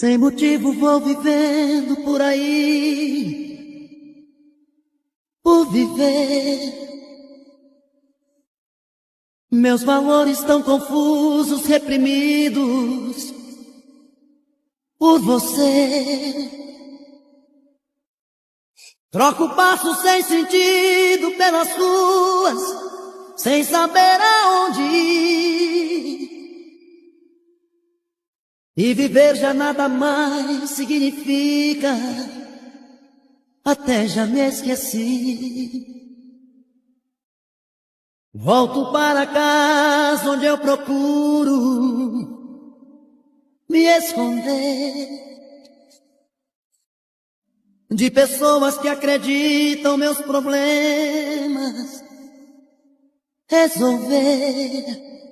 Sem motivo vou vivendo por aí, por viver. Meus valores estão confusos, reprimidos por você. Troco passos sem sentido pelas ruas, sem saber aonde ir. E viver já nada mais significa, até já me esqueci. Volto para casa onde eu procuro me esconder de pessoas que acreditam meus problemas resolver.